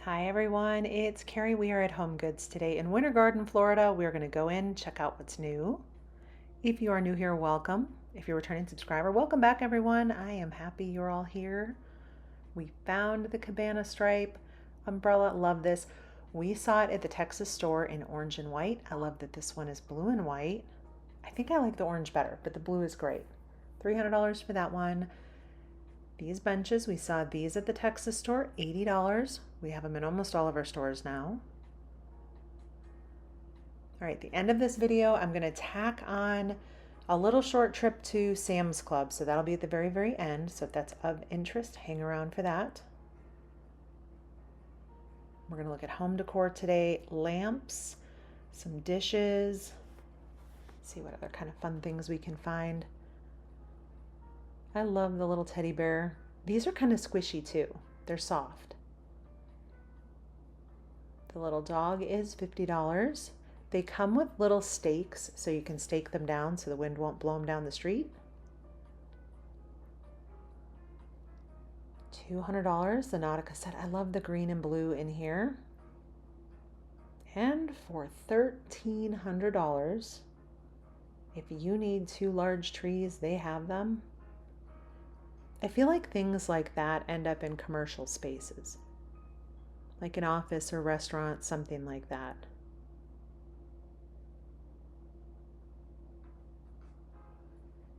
Hi everyone, it's Carrie. We are at HomeGoods today in Winter Garden, Florida. We're going to go in, check out what's new. If you are new here, welcome. If you're a returning subscriber, welcome back everyone. I am happy you're all here. We found the cabana stripe umbrella. Love this. We saw it at the Texas store in orange and white. I love that this one is blue and white. I think I like the orange better, but the blue is great. $300 for that one. These benches, we saw these at the Texas store, $80. We have them in almost all of our stores now. All right, at the end of this video, I'm gonna tack on a little short trip to Sam's Club. So that'll be at the very, very end. So if that's of interest, hang around for that. We're gonna look at home decor today, lamps, some dishes, see what other kind of fun things we can find. I love the little teddy bear. These are kind of squishy too. They're soft. The little dog is $50. They come with little stakes so you can stake them down so the wind won't blow them down the street. $200, the Nautica set. I love the green and blue in here. And for $1,300, if you need two large trees, they have them. I feel like things like that end up in commercial spaces, like an office or restaurant, something like that.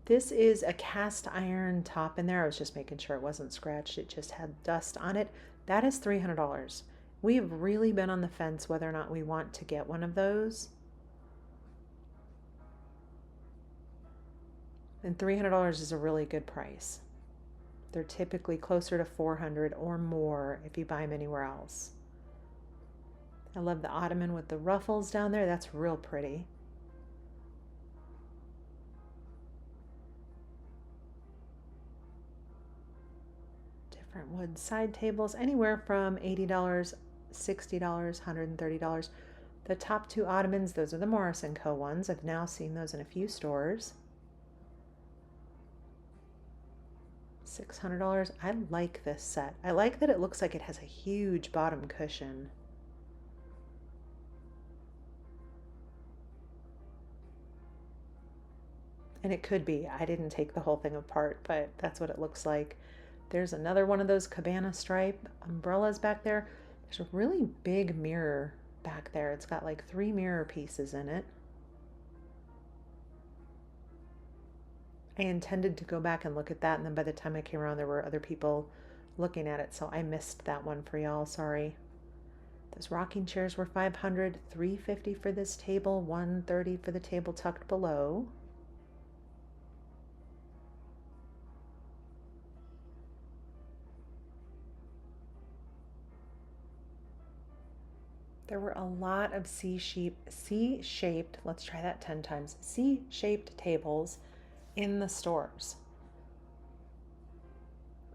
This is a cast iron top in there. I was just making sure it wasn't scratched. It just had dust on it. That is $300. We have really been on the fence whether or not we want to get one of those. And $300 is a really good price. They're typically closer to $400 or more if you buy them anywhere else. I love the ottoman with the ruffles down there. That's real pretty. Different wood side tables, anywhere from $80, $60, $130. The top two ottomans, those are the Morris & Co. ones. I've now seen those in a few stores. $600. I like this set. I like that it looks like it has a huge bottom cushion. And it could be. I didn't take the whole thing apart, but that's what it looks like. There's another one of those cabana stripe umbrellas back there. There's a really big mirror back there. It's got like 3 mirror pieces in it. I intended to go back and look at that, and then by the time I came around, there were other people looking at it, so I missed that one for y'all. Sorry. Those rocking chairs were $500, $350 for this table, $130 for the table tucked below. There were a lot of C-shaped, let's try that 10 times, C-shaped tables in the stores.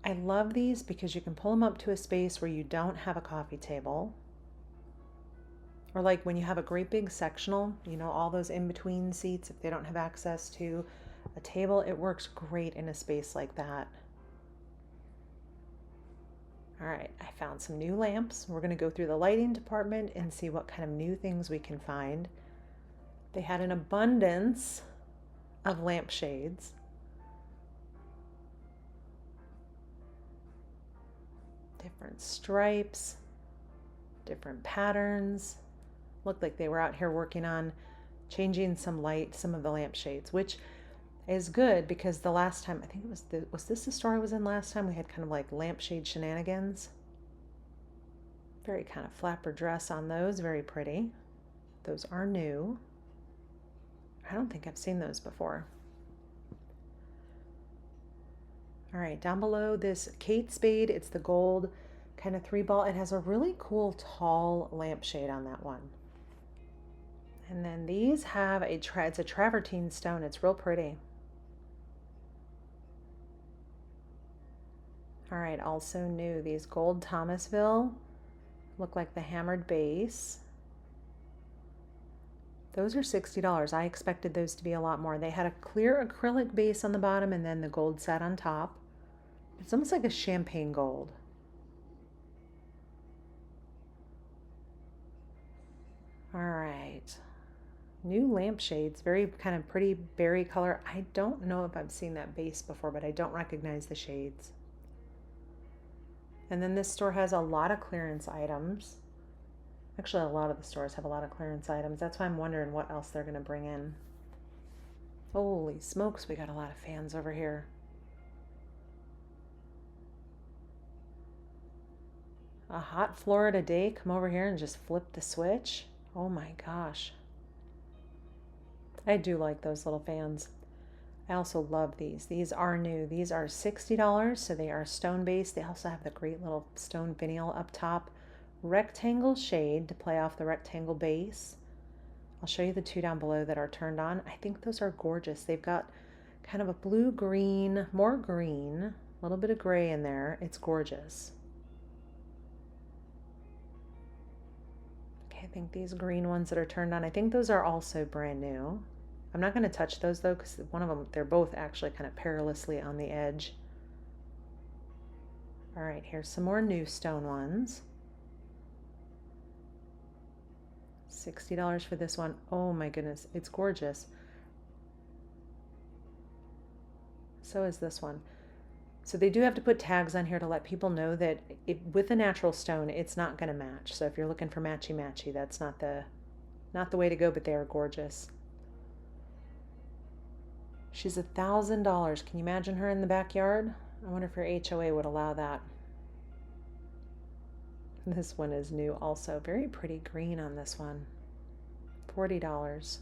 I love these because you can pull them up to a space where you don't have a coffee table. Or like when you have a great big sectional, you know, all those in-between seats, if they don't have access to a table, it works great in a space like that. All right, I found some new lamps. We're gonna go through the lighting department and see what kind of new things we can find. They had an abundance of lampshades. Different stripes, different patterns. Looked like they were out here working on changing some of the lampshades, which is good because the last time, I think it was this the store I was in last time? We had kind of like lampshade shenanigans. Very kind of flapper dress on those, very pretty. Those are new. I don't think I've seen those before. All right, down below this Kate Spade, it's the gold kind of 3-ball. It has a really cool tall lampshade on that one. And then these have it's a travertine stone. It's real pretty. All right, also new, these gold Thomasville look like the hammered base. Those are $60. I expected those to be a lot more. They had a clear acrylic base on the bottom and then the gold set on top. It's almost like a champagne gold. New lampshades, very kind of pretty berry color. I don't know if I've seen that base before, but I don't recognize the shades. And then this store has a lot of clearance items. Actually, a lot of the stores have a lot of clearance items. That's why I'm wondering what else they're going to bring in. Holy smokes, we got a lot of fans over here. A hot Florida day, come over here and just flip the switch. Oh my gosh. I do like those little fans. I also love these. These are new. These are $60, so they are stone based. They also have the great little stone finial up top. Rectangle shade to play off the rectangle base. I'll show you the two down below that are turned on. I think those are gorgeous. They've got kind of a blue green, more green, a little bit of gray in there. It's gorgeous. Okay, I think these green ones that are turned on, I think those are also brand new. I'm not going to touch those though, because one of them, they're both actually kind of perilously on the edge. All right, here's some more new stone ones. $60 for this one. Oh my goodness, it's gorgeous. So is this one. So they do have to put tags on here to let people know that with a natural stone, it's not going to match. So if you're looking for matchy-matchy, that's not the way to go, but they are gorgeous. She's $1,000. Can you imagine her in the backyard? I wonder if your HOA would allow that. This one is new also. Very pretty green on this one. $40.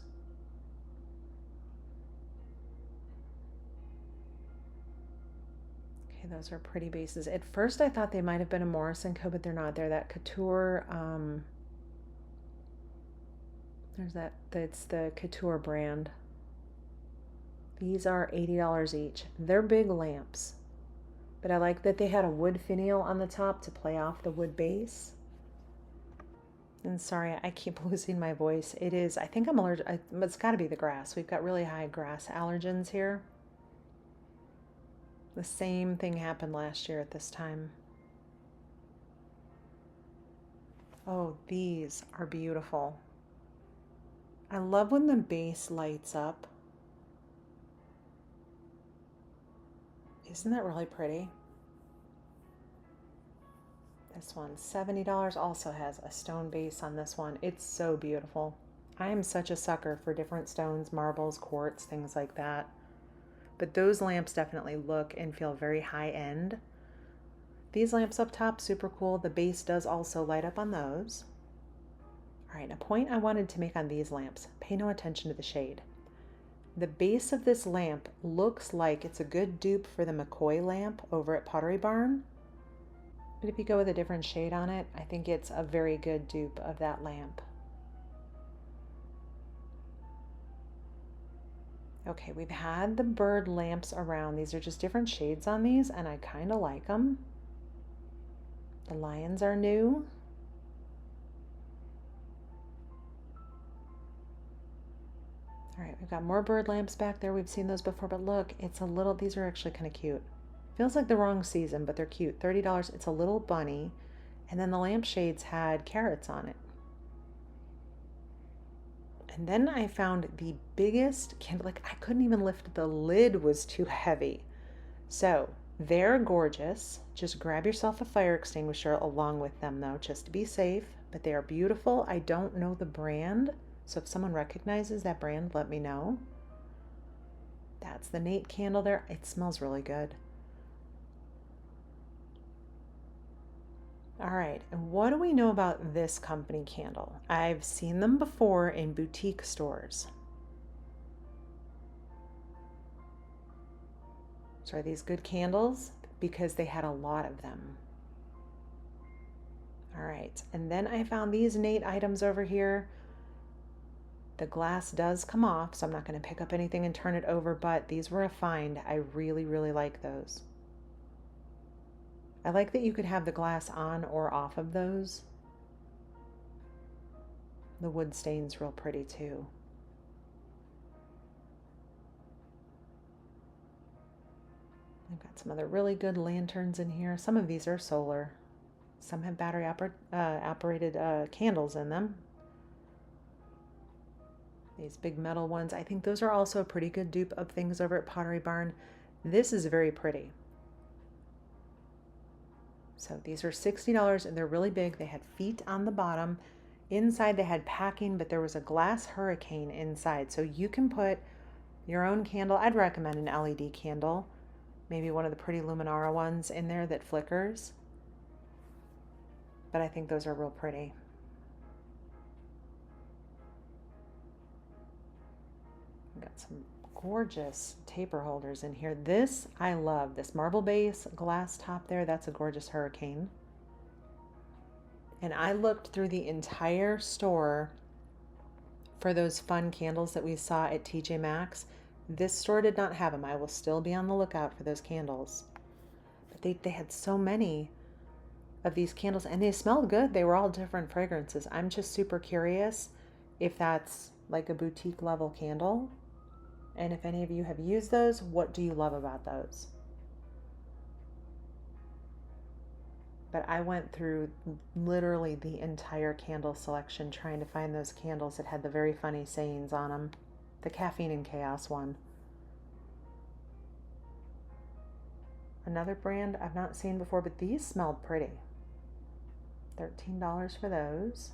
Okay, those are pretty bases. At first I thought they might have been a Morris & Co., but they're not. They're that couture, that's the couture brand. These are $80 each. They're big lamps, but I like that they had a wood finial on the top to play off the wood base. And sorry, I keep losing my voice. It is, I think I'm allergic. It's got to be the grass. We've got really high grass allergens here. The same thing happened last year at this time. Oh, these are beautiful. I love when the base lights up. Isn't that really pretty? This one, $70, also has a stone base on this one. It's so beautiful. I am such a sucker for different stones, marbles, quartz, things like that. But those lamps definitely look and feel very high end. These lamps up top, super cool. The base does also light up on those. All right, a point I wanted to make on these lamps, pay no attention to the shade. The base of this lamp looks like it's a good dupe for the McCoy lamp over at Pottery Barn. But if you go with a different shade on it, I think it's a very good dupe of that lamp. Okay, we've had the bird lamps around. These are just different shades on these, and I kind of like them. The lions are new. All right, we've got more bird lamps back there. We've seen those before, but look, it's a little, these are actually kind of cute. Feels like the wrong season, but they're cute. $30, it's a little bunny. And then the lampshades had carrots on it. And then I found the biggest candle, like I couldn't even lift, the lid was too heavy. So they're gorgeous. Just grab yourself a fire extinguisher along with them though, just to be safe. But they are beautiful. I don't know the brand, so if someone recognizes that brand, let me know. That's the Nate candle there. It smells really good. All right, and what do we know about this company candle? I've seen them before in boutique stores. So are these good candles? Because they had a lot of them. All right, and then I found these Nate items over here. The glass does come off, so I'm not going to pick up anything and turn it over, but these were a find. I really, really like those. I like that you could have the glass on or off of those. The wood stain's real pretty too. I've got some other really good lanterns in here. Some of these are solar. Some have battery operated candles in them. These big metal ones, I think those are also a pretty good dupe of things over at Pottery Barn. This is very pretty. So these are $60 and they're really big. They had feet on the bottom. Inside they had packing, but there was a glass hurricane inside. So you can put your own candle. I'd recommend an LED candle. Maybe one of the pretty Luminara ones in there that flickers. But I think those are real pretty. Got some gorgeous taper holders in here. This I love. This marble base glass top there, that's a gorgeous hurricane. And I looked through the entire store for those fun candles that we saw at TJ Maxx. This store did not have them. I will still be on the lookout for those candles. But they had so many of these candles and they smelled good. They were all different fragrances. I'm just super curious if that's like a boutique level candle. And if any of you have used those, what do you love about those? But I went through literally the entire candle selection trying to find those candles that had the very funny sayings on them. The Caffeine and Chaos one. Another brand I've not seen before, but these smelled pretty. $13 for those.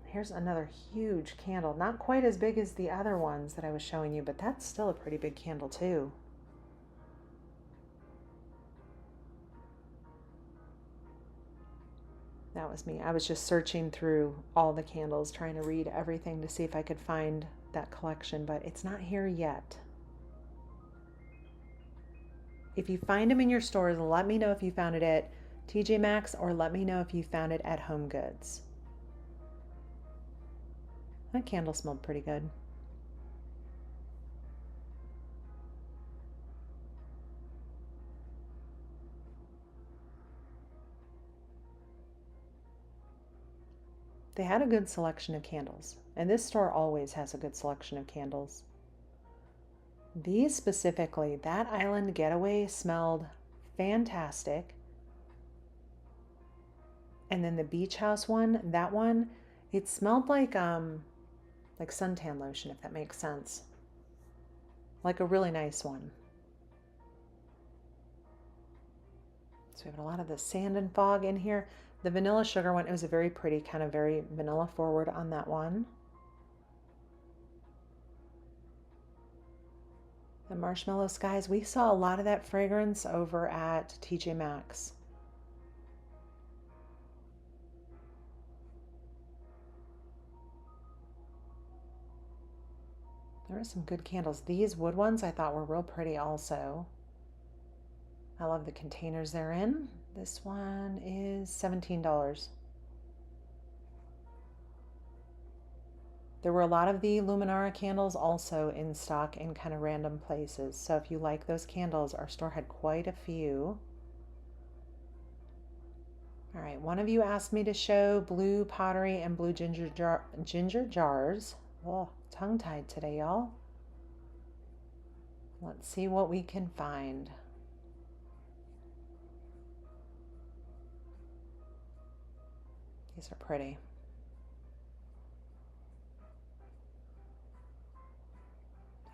Here's another huge candle. Not quite as big as the other ones that I was showing you, but that's still a pretty big candle too. That was me. I was just searching through all the candles, trying to read everything to see if I could find that collection, but it's not here yet. If you find them in your stores, let me know if you found it at TJ Maxx or let me know if you found it at HomeGoods. That candle smelled pretty good. They had a good selection of candles, and this store always has a good selection of candles. These specifically, that Island Getaway smelled fantastic. And then the Beach House one, that one, it smelled like suntan lotion, if that makes sense. Like a really nice one. So we have a lot of the sand and fog in here. The vanilla sugar one, it was a very pretty, kind of very vanilla forward on that one. The Marshmallow Skies, we saw a lot of that fragrance over at TJ Maxx. There are some good candles. These wood ones I thought were real pretty also. I love the containers they're in. This one is $17. There were a lot of the Luminara candles also in stock in kind of random places. So if you like those candles, our store had quite a few. All right, one of you asked me to show blue pottery and blue ginger jars. Oh, tongue-tied today, y'all. Let's see what we can find. These are pretty.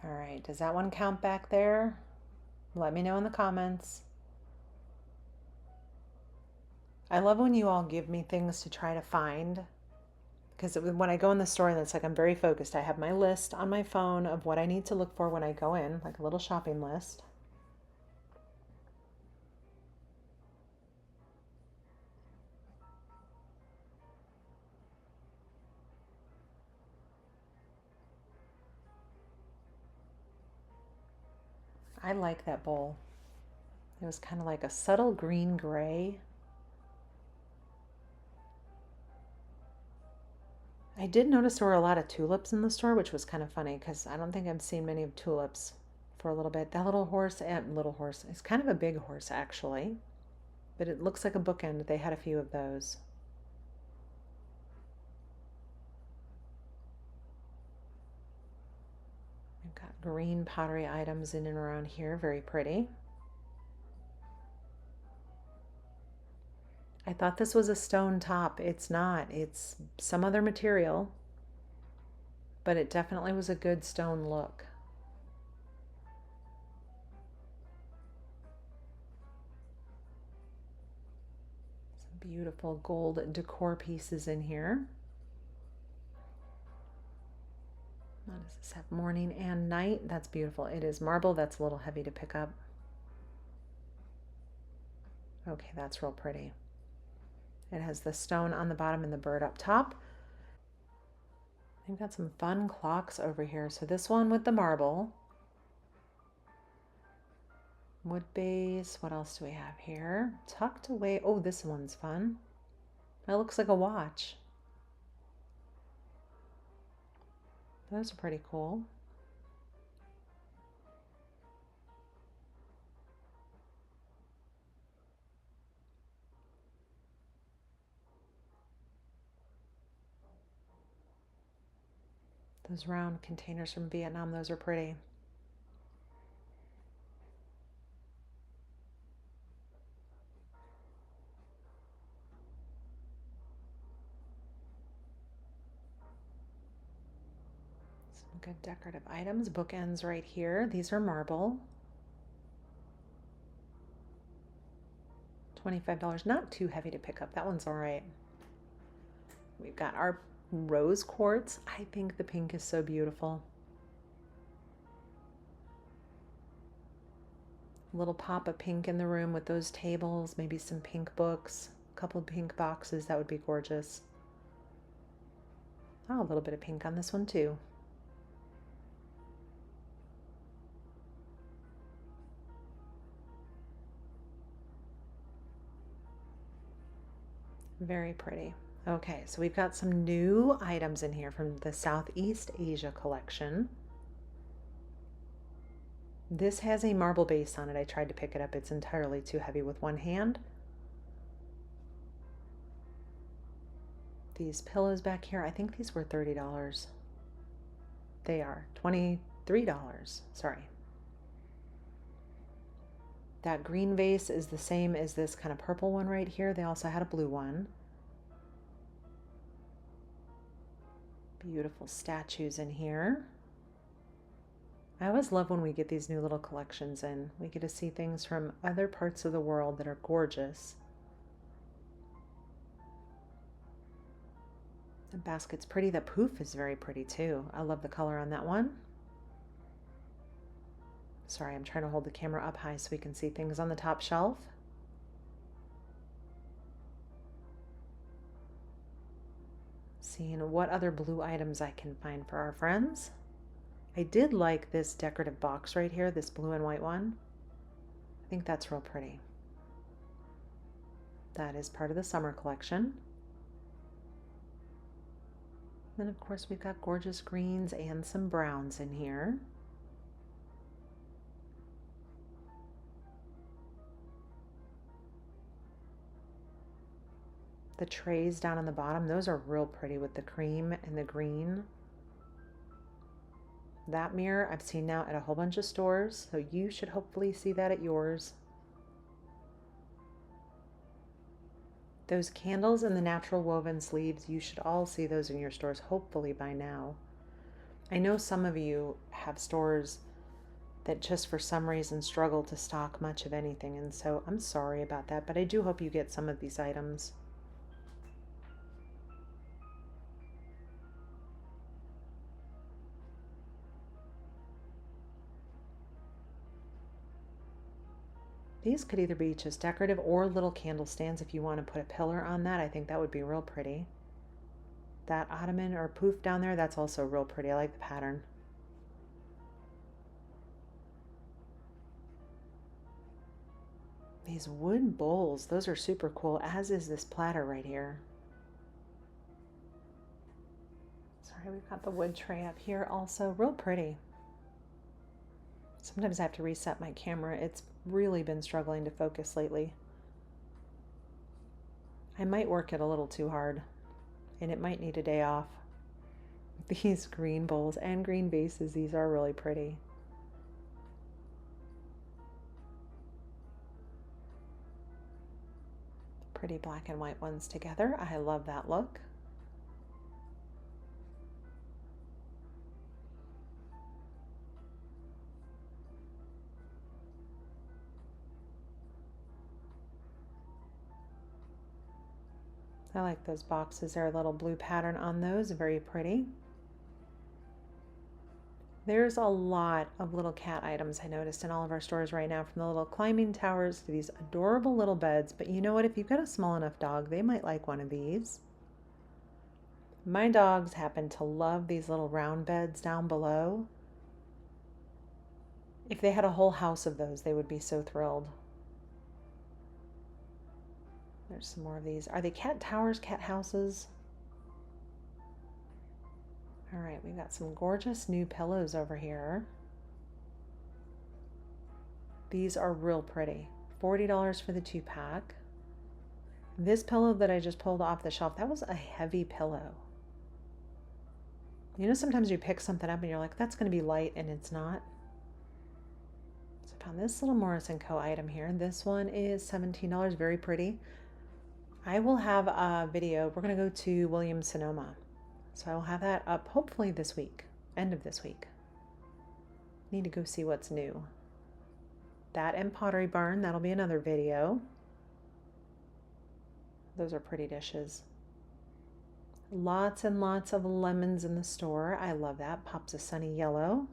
All right, does that one count back there? Let me know in the comments. I love when you all give me things to try to find, because when I go in the store, and it's like I'm very focused. I have my list on my phone of what I need to look for when I go in, like a little shopping list. I like that bowl. It was kind of like a subtle green gray. I did notice there were a lot of tulips in the store, which was kind of funny because I don't think I've seen many of tulips for a little bit. That little horse, it's kind of a big horse actually, but it looks like a bookend. They had a few of those. We've got green pottery items in and around here, very pretty. I thought this was a stone top. It's not. It's some other material, but it definitely was a good stone look. Some beautiful gold decor pieces in here. What does this have? Morning and night. That's beautiful. It is marble. That's a little heavy to pick up. Okay, that's real pretty. It has the stone on the bottom and the bird up top. They've got some fun clocks over here. So this one with the marble. Wood base. What else do we have here? Tucked away. Oh, this one's fun. That looks like a watch. Those are pretty cool. Those round containers from Vietnam, those are pretty. Some good decorative items. Bookends right here. These are marble. $25. Not too heavy to pick up. That one's all right. We've got our rose quartz. I think the pink is so beautiful. A little pop of pink in the room with those tables, maybe some pink books, a couple of pink boxes. That would be gorgeous. Oh, a little bit of pink on this one too. Very pretty. Okay, so we've got some new items in here from the Southeast Asia collection. This has a marble base on it. I tried to pick it up. It's entirely too heavy with one hand. These pillows back here, I think these were $30. They are $23. Sorry. That green vase is the same as this kind of purple one right here. They also had a blue one. Beautiful statues in here. I always love when we get these new little collections in. We get to see things from other parts of the world that are gorgeous. The basket's pretty. The poof is very pretty too. I love the color on that one. Sorry, I'm trying to hold the camera up high so we can see things on the top shelf. Seeing what other blue items I can find for our friends. I did like this decorative box right here, this blue and white one. I think that's real pretty. That is part of the summer collection. Then of course we've got gorgeous greens and some browns in here. The trays down on the bottom, those are real pretty with the cream and the green. That mirror I've seen now at a whole bunch of stores, so you should hopefully see that at yours. Those candles and the natural woven sleeves, you should all see those in your stores hopefully by now. I know some of you have stores that just for some reason struggle to stock much of anything, and so I'm sorry about that, but I do hope you get some of these items. These could either be just decorative or little candle stands if you want to put a pillar on that. I think that would be real pretty. That ottoman or poof down there, that's also real pretty. I like the pattern. These wood bowls, those are super cool, as is this platter right here. Sorry, we've got the wood tray up here also. Real pretty. Sometimes I have to reset my camera. It's really been struggling to focus lately. I might work it a little too hard, and it might need a day off. These green bowls and green vases, these are really pretty. pretty black and white ones together. I love that look. I like those boxes. There are a little blue pattern on those, very pretty. There's a lot of little cat items I noticed in all of our stores right now, from the little climbing towers to these adorable little beds. But you know what? If you've got a small enough dog, they might like one of these. My dogs happen to love these little round beds down below. If they had a whole house of those, they would be so thrilled. There's some more of these. Are they cat towers, cat houses? All right, we've got some gorgeous new pillows over here. These are real pretty. $40 for the 2-pack. This pillow that I just pulled off the shelf, that was a heavy pillow. You know, sometimes you pick something up and you're like, that's going to be light, and it's not. So I found this little Morris & Co. item here. This one is $17, very pretty. I will have a video. We're going to go to Williams-Sonoma. So I will have that up hopefully this week, end of this week. Need to go see what's new. That and Pottery Barn, that'll be another video. Those are pretty dishes. Lots and lots of lemons in the store. I love that. Pops a sunny yellow.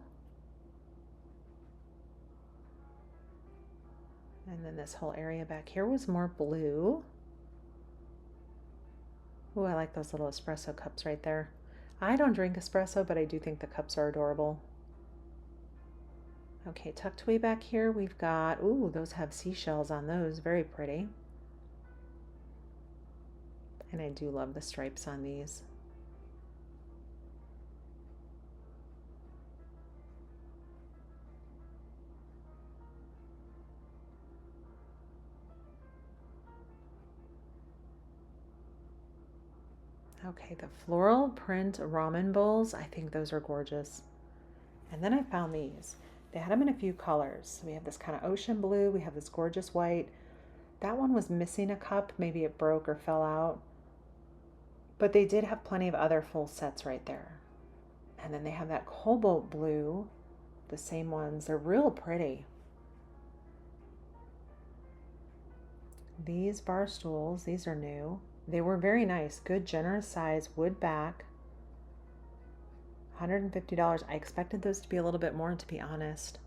And then this whole area back here was more blue. Ooh, I like those little espresso cups right there. I don't drink espresso, but I do think the cups are adorable. Okay, tucked way back here, we've got, ooh, those have seashells on those. Very pretty. And I do love the stripes on these. Okay, the floral print ramen bowls, I think those are gorgeous. And then I found these. They had them in a few colors. So we have this kind of ocean blue, we have this gorgeous white. That one was missing a cup, maybe it broke or fell out. But they did have plenty of other full sets right there. And then they have that cobalt blue, the same ones. They're real pretty. These bar stools, these are new. They were very nice, good generous size, wood back. $150. I expected those to be a little bit more, to be honest.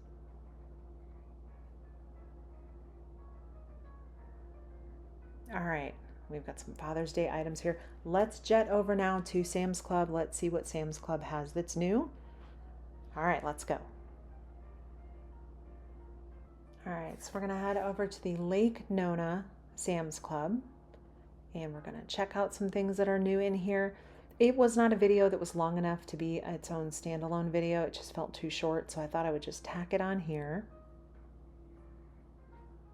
All right, we've got some Father's Day items here. Let's jet over now to Sam's Club. Let's see what Sam's Club has that's new. All right, let's go. All right, so we're gonna head over to the Lake Nona Sam's Club, and we're gonna check out some things that are new in here. It was not a video that was long enough to be its own standalone video. It just felt too short, so I thought I would just tack it on here.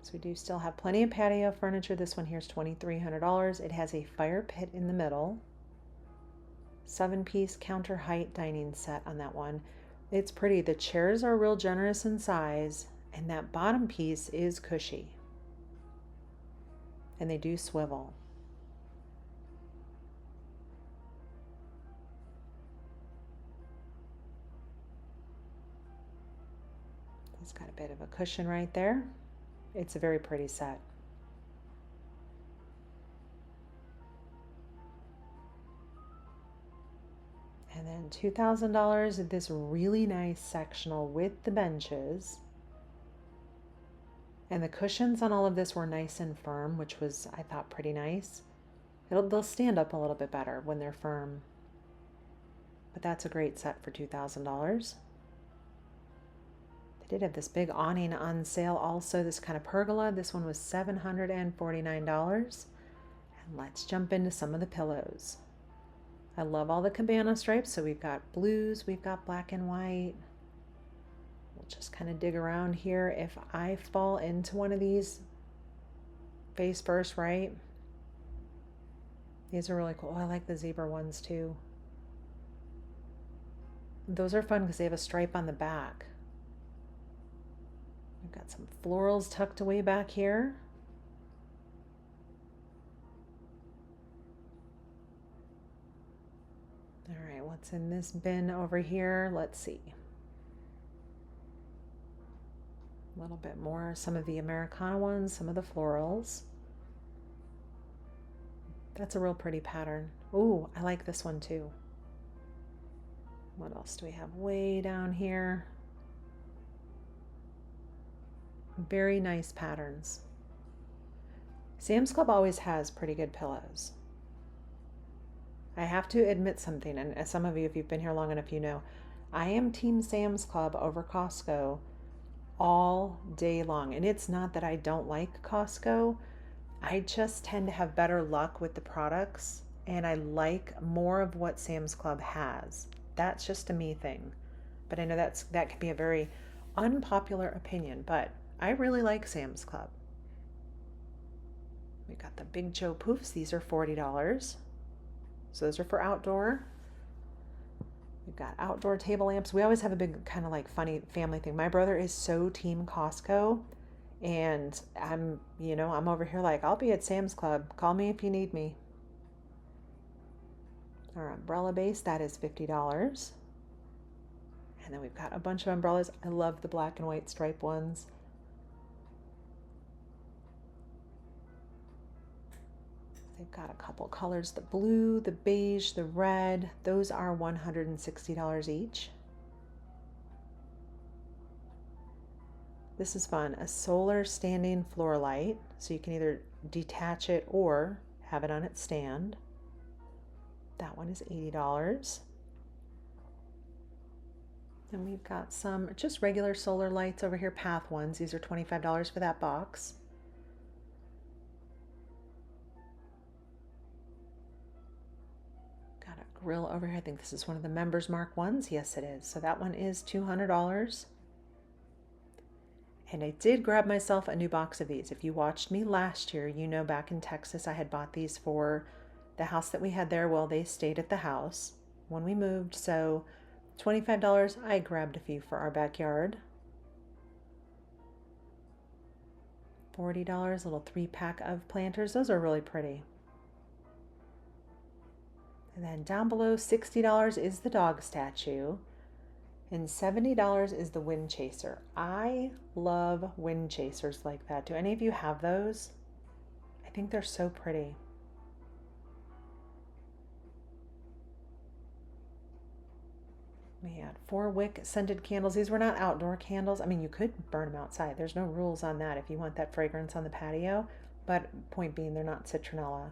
So we do still have plenty of patio furniture. This one here is $2,300. It has a fire pit in the middle. 7-piece counter height dining set on that one. It's pretty. The chairs are real generous in size, and that bottom piece is cushy. And they do swivel. It's got a bit of a cushion right there. It's a very pretty set. And then $2,000 of this really nice sectional with the benches. And the cushions on all of this were nice and firm, which was, I thought, pretty nice. They'll stand up a little bit better when they're firm. But that's a great set for $2,000. They did have this big awning on sale also, this kind of pergola. This one was $749. And let's jump into some of the pillows. I love all the cabana stripes. So we've got blues, we've got black and white. We'll just kind of dig around here. If I fall into one of these face first, right? These are really cool. Oh, I like the zebra ones too. Those are fun because they have a stripe on the back. We've got some florals tucked away back here. What's in this bin over here? Let's see. A little bit more, some of the Americana ones, some of the florals. That's a real pretty pattern. Ooh, I like this one too. What else do we have way down here? Very nice patterns. Sam's Club always has pretty good pillows. I have to admit something, and as some of you, if you've been here long enough, you know, I am Team Sam's Club over Costco all day long. And it's not that I don't like Costco. I just tend to have better luck with the products, and I like more of what Sam's Club has. That's just a me thing. But I know that can be a very unpopular opinion, but I really like Sam's Club. We got the Big Joe Poofs. These are $40. So those are for outdoor. We've got outdoor table lamps. We always have a big kind of like funny family thing. My brother is so team Costco, and I'm over here like, I'll be at Sam's Club. Call me if you need me. Our umbrella base, that is $50. And then we've got a bunch of umbrellas. I love the black and white stripe ones. They've got a couple colors, the blue, the beige, the red. Those are $160 each. This is fun, a solar standing floor light. So you can either detach it or have it on its stand. That one is $80. And we've got some just regular solar lights over here, path ones. These are $25 for that box. Grill over here. I think this is one of the Members Mark ones. Yes, it is. So that one is $200. And I did grab myself a new box of these. If you watched me last year, you know back in Texas I had bought these for the house that we had there. Well, they stayed at the house when we moved. So $25. I grabbed a few for our backyard. $40, little 3-pack of planters. Those are really pretty. And then down below, $60 is the dog statue, and $70 is the wind chaser. I love wind chasers like that. Do any of you have those? I think they're so pretty. We had 4-wick scented candles. These were not outdoor candles. I mean, you could burn them outside. There's no rules on that if you want that fragrance on the patio. But point being, they're not citronella.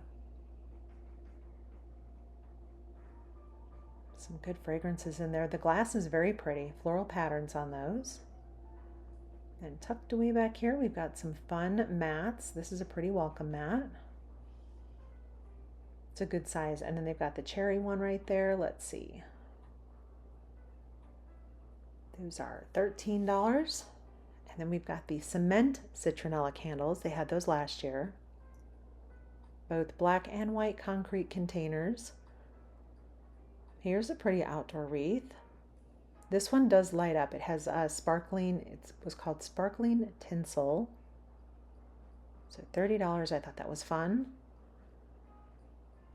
Some good fragrances in there. The glass is very pretty. Floral patterns on those. And tucked away back here, we've got some fun mats. This is a pretty welcome mat. It's a good size. And then they've got the cherry one right there. Let's see. Those are $13. And then we've got the cement citronella candles. They had those last year. Both black and white concrete containers. Here's a pretty outdoor wreath. This one does light up. It has a sparkling, it was called sparkling tinsel. So $30, I thought that was fun.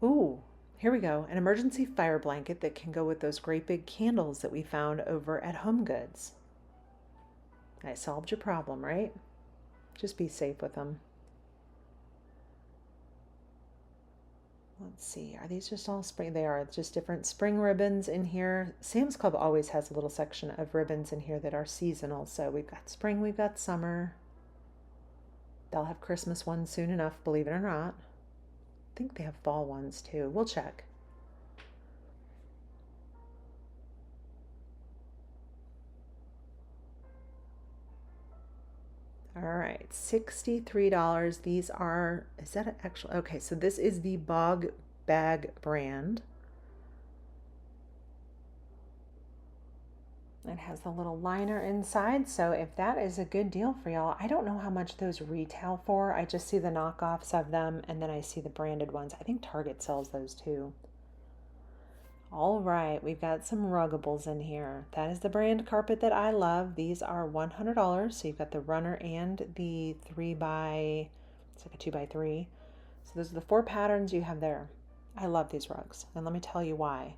Ooh, here we go. An emergency fire blanket that can go with those great big candles that we found over at HomeGoods. I solved your problem, right? Just be safe with them. Let's see, are these just all spring? They are just different spring ribbons in here. Sam's Club always has a little section of ribbons in here that are seasonal. So we've got spring, we've got summer. They'll have Christmas ones soon enough, believe it or not. I think they have fall ones too. We'll check. All right, $63. These are, is that actually, okay, so this is the Bog Bag brand. It has the little liner inside, so if that is a good deal for y'all, I don't know how much those retail for. I just see the knockoffs of them, and then I see the branded ones. I think Target sells those too. All right, we've got some Ruggables in here. That is the brand carpet that I love. These are $100. So you've got the runner and the it's like a 2x3. So those are the 4 patterns you have there. I love these rugs, and let me tell you why.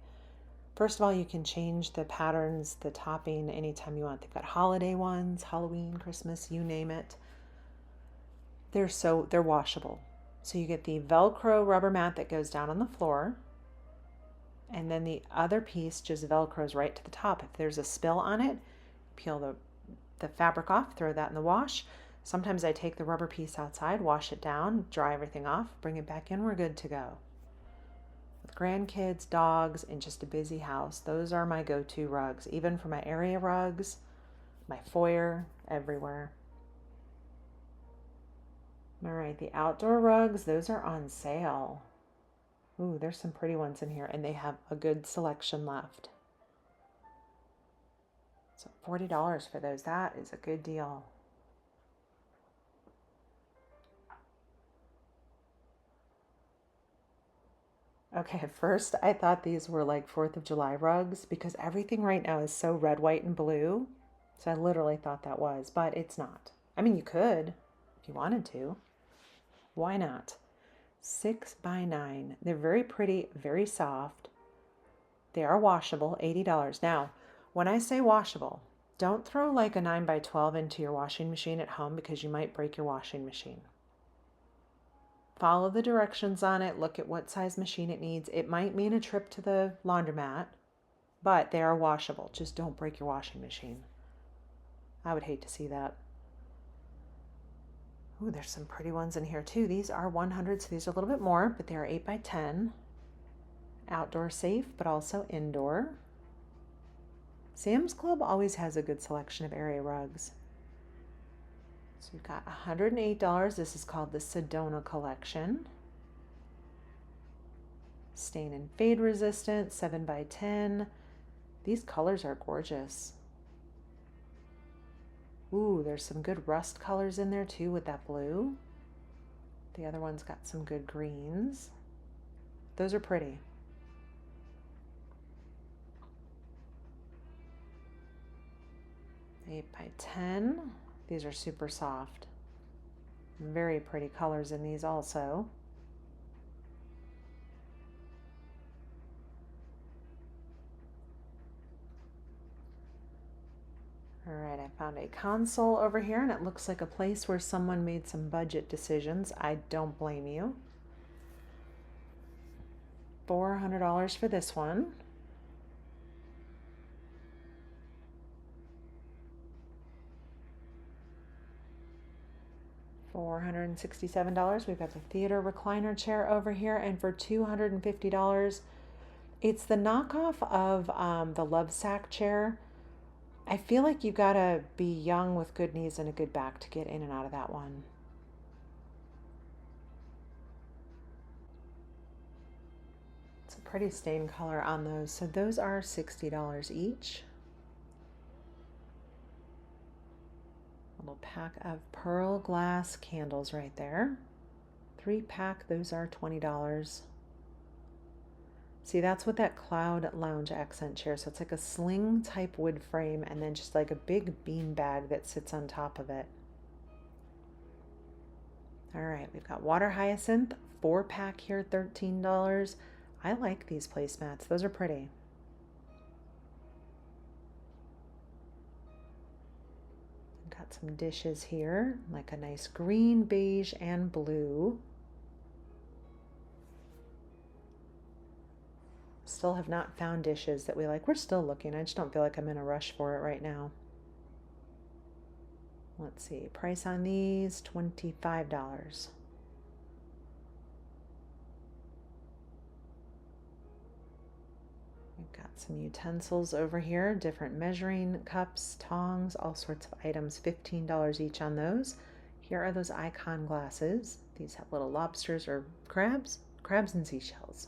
First of all, you can change the patterns, the topping anytime you want. They've got holiday ones, Halloween, Christmas, you name it. They're washable. So you get the Velcro rubber mat that goes down on the floor, and then the other piece just Velcros right to the top. If there's a spill on it, peel the fabric off, throw that in the wash. Sometimes I take the rubber piece outside, wash it down, dry everything off, bring it back in, we're good to go. With grandkids, dogs, and just a busy house, those are my go-to rugs, even for my area rugs, my foyer, everywhere. All right, the outdoor rugs, those are on sale. Ooh, there's some pretty ones in here, and they have a good selection left. So $40 for those, that is a good deal. Okay, at first I thought these were like 4th of July rugs because everything right now is so red, white, and blue. So I literally thought that was, but it's not. I mean, you could if you wanted to. Why not? 6x9. They're very pretty, very soft. They are washable, $80. Now, when I say washable, don't throw like a 9x12 into your washing machine at home because you might break your washing machine. Follow the directions on it. Look at what size machine it needs. It might mean a trip to the laundromat, but they are washable. Just don't break your washing machine. I would hate to see that. Ooh, there's some pretty ones in here too. These are 100, so these are a little bit more, but they are 8x10. Outdoor safe, but also indoor. Sam's Club always has a good selection of area rugs. So we've got $108. This is called the Sedona collection. Stain and fade resistant, 7x10. These colors are gorgeous. Ooh, there's some good rust colors in there too with that blue. The other one's got some good greens. Those are pretty. Eight by 10. These are super soft. Very pretty colors in these also. All right, I found a console over here, and it looks like a place where someone made some budget decisions. I don't blame you. $400 for this one. $467. We've got the theater recliner chair over here, and for $250, it's the knockoff of the Love Sack chair. I feel like you gotta be young with good knees and a good back to get in and out of that one. It's a pretty stain color on those. So those are $60 each. A little pack of pearl glass candles right there. 3-pack, those are $20. See, that's what that Cloud Lounge accent chair. So it's like a sling type wood frame and then just like a big bean bag that sits on top of it. All right, we've got water hyacinth, 4-pack here, $13. I like these placemats. Those are pretty. Got some dishes here, like a nice green, beige, and blue. Still have not found dishes that we like. We're still looking. I just don't feel like I'm in a rush for it right now. Let's see, price on these, $25. We've got some utensils over here, different measuring cups, tongs, all sorts of items, $15 each on those. Here are those icon glasses. These have little lobsters or crabs and seashells.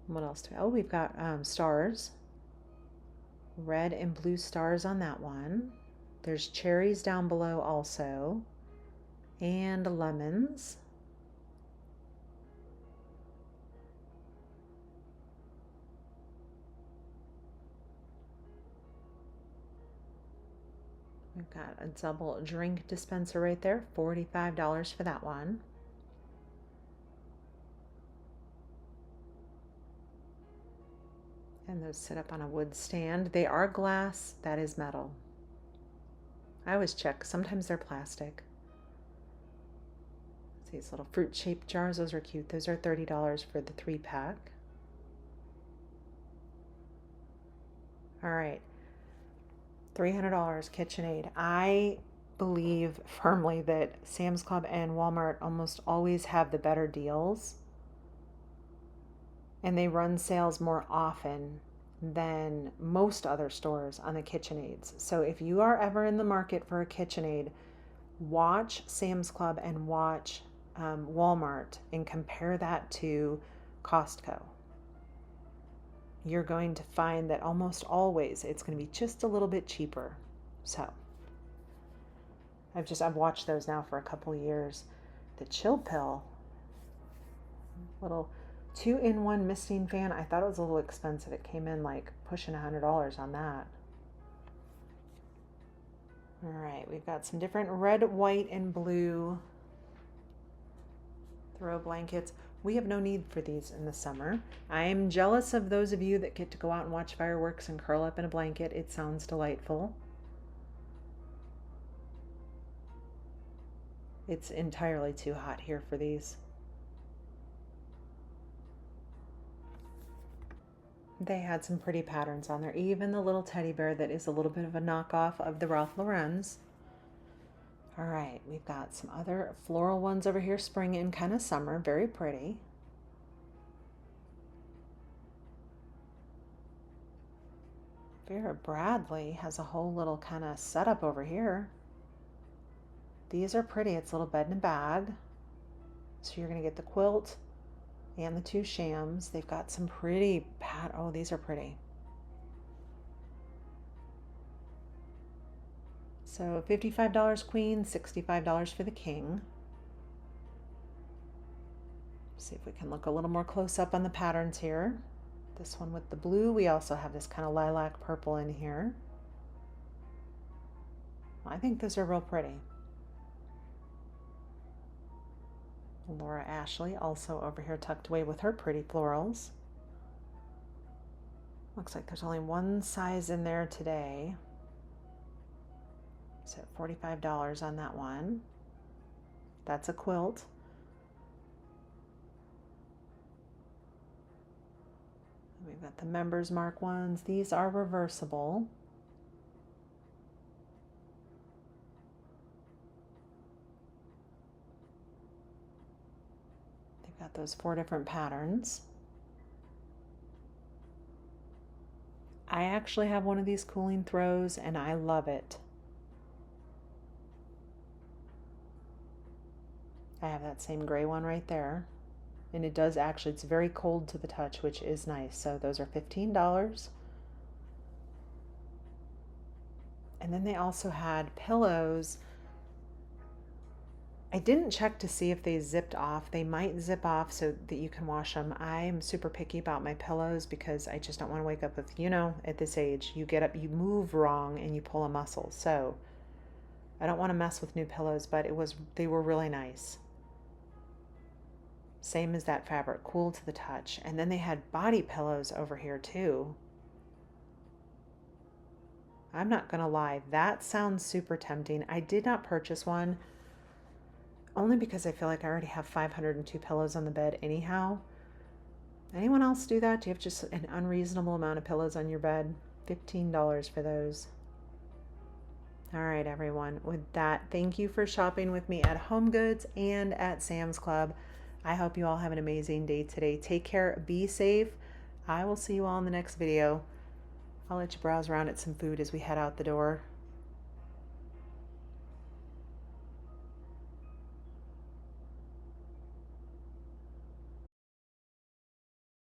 What else do we, oh, we've got stars. Red and blue stars on that one. There's cherries down below also. And lemons. We've got a double drink dispenser right there, $45 for that one. those sit up on a wood stand. They are glass, that is metal. I always check, sometimes they're plastic. See these little fruit-shaped jars, those are cute. Those are $30 for the 3-pack. All right, $300 KitchenAid. I believe firmly that Sam's Club and Walmart almost always have the better deals, and they run sales more often than most other stores on the KitchenAids. So if you are ever in the market for a KitchenAid, watch Sam's Club and watch Walmart and compare that to Costco. You're going to find that almost always it's going to be just a little bit cheaper. So I've watched those now for a couple of years. The Chill Pill, little 2-in-1 misting fan. I thought it was a little expensive. It came in like pushing $100 on that. All right, we've got some different red, white, and blue throw blankets. We have no need for these in the summer. I am jealous of those of you that get to go out and watch fireworks and curl up in a blanket. It sounds delightful. It's entirely too hot here for these. They had some pretty patterns on there. Even the little teddy bear that is a little bit of a knockoff of the Ralph Lauren's. All right, we've got some other floral ones over here, spring and kind of summer, very pretty. Vera Bradley has a whole little kind of setup over here. These are pretty. It's a little bed in a bag. So you're going to get the quilt and the 2 shams. They've got some pretty oh, these are pretty. So $55 queen, $65 for the king. See if we can look a little more close up on the patterns here. This one with the blue. We also have this kind of lilac purple in here. I think those are real pretty. Laura Ashley also over here tucked away with her pretty florals. Looks like there's only one size in there today. So $45 on that one. That's a quilt. We've got the Members Mark ones. These are reversible. They've got those 4 different patterns. I actually have one of these cooling throws and I love it. I have that same gray one right there. And it does actually, it's very cold to the touch, which is nice. So those are $15. And then they also had pillows. I didn't check to see if they zipped off. They might zip off so that you can wash them. I'm super picky about my pillows because I just don't want to wake up with, you know, at this age, you get up, you move wrong and you pull a muscle. So I don't want to mess with new pillows, but they were really nice. Same as that fabric, cool to the touch. And then they had body pillows over here too. I'm not gonna lie, that sounds super tempting. I did not purchase one only because I feel like I already have 502 pillows on the bed anyhow. Anyone else do that? Do you have just an unreasonable amount of pillows on your bed? $15 for those. All right, everyone. With that, thank you for shopping with me at HomeGoods and at Sam's Club. I hope you all have an amazing day today. Take care, be safe. I will see you all in the next video. I'll let you browse around at some food as we head out the door.